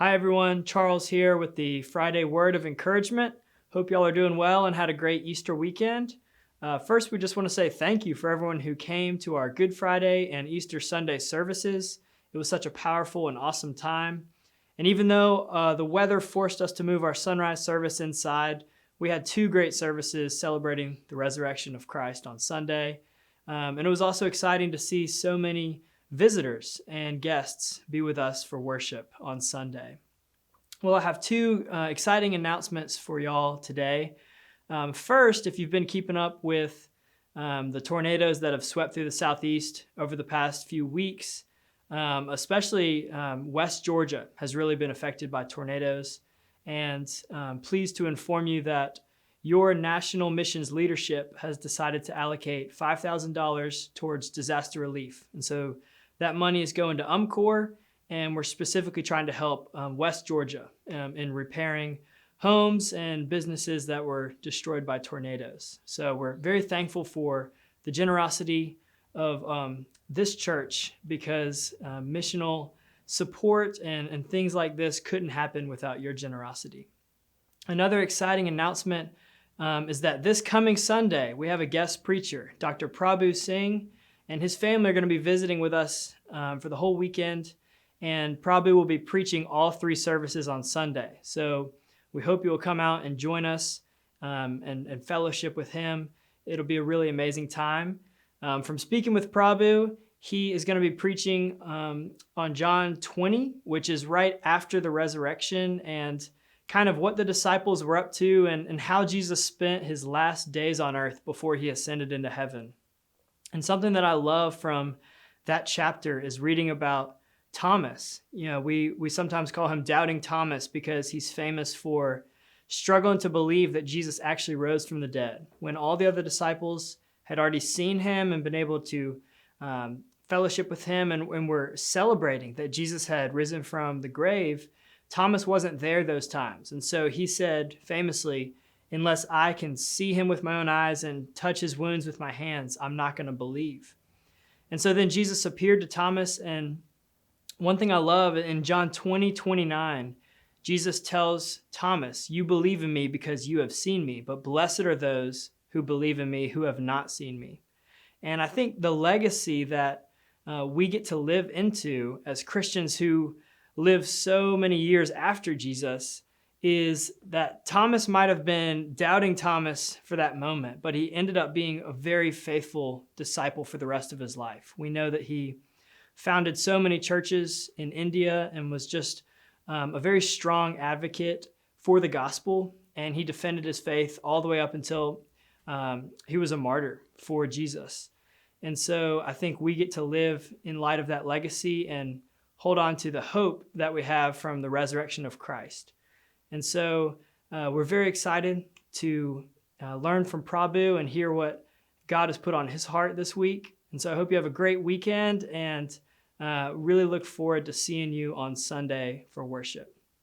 Hi everyone, Charles here with the Friday Word of Encouragement. Hope y'all are doing well and had a great Easter weekend. First, we just want to say thank you for everyone who came to our Good Friday and Easter Sunday services. It was such a powerful and awesome time. And even though the weather forced us to move our sunrise service inside, we had two great services celebrating the resurrection of Christ on Sunday. And it was also exciting to see so many visitors and guests be with us for worship on Sunday. Well, I have two exciting announcements for y'all today. First, if you've been keeping up with the tornadoes that have swept through the Southeast over the past few weeks, especially West Georgia has really been affected by tornadoes. And pleased to inform you that your national missions leadership has decided to allocate $5,000 towards disaster relief. And so that money is going to UMCOR, and we're specifically trying to help West Georgia in repairing homes and businesses that were destroyed by tornadoes. So we're very thankful for the generosity of this church because missional support and things like this couldn't happen without your generosity. Another exciting announcement is that this coming Sunday, we have a guest preacher, Dr. Prabhu Singh, and his family are going to be visiting with us for the whole weekend. And Prabhu will be preaching all three services on Sunday. So we hope you will come out and join us and fellowship with him. It'll be a really amazing time. From speaking with Prabhu, he is going to be preaching on John 20, which is right after the resurrection, and kind of what the disciples were up to and how Jesus spent his last days on earth before he ascended into heaven. And something that I love from that chapter is reading about Thomas. You know, we sometimes call him Doubting Thomas because he's famous for struggling to believe that Jesus actually rose from the dead. When all the other disciples had already seen him and been able to fellowship with him and were celebrating that Jesus had risen from the grave, Thomas wasn't there those times. And so he said famously, "Unless I can see him with my own eyes and touch his wounds with my hands, I'm not going to believe." And so then Jesus appeared to Thomas, and one thing I love in John 20:29, Jesus tells Thomas, "You believe in me because you have seen me, but blessed are those who believe in me who have not seen me." And I think the legacy that we get to live into as Christians who live so many years after Jesus is that Thomas might have been doubting Thomas for that moment, but he ended up being a very faithful disciple for the rest of his life. We know that he founded so many churches in India and was just a very strong advocate for the gospel, and he defended his faith all the way up until he was a martyr for Jesus. And so I think we get to live in light of that legacy and hold on to the hope that we have from the resurrection of Christ. And so we're very excited to learn from Prabhu and hear what God has put on his heart this week. And so I hope you have a great weekend and really look forward to seeing you on Sunday for worship.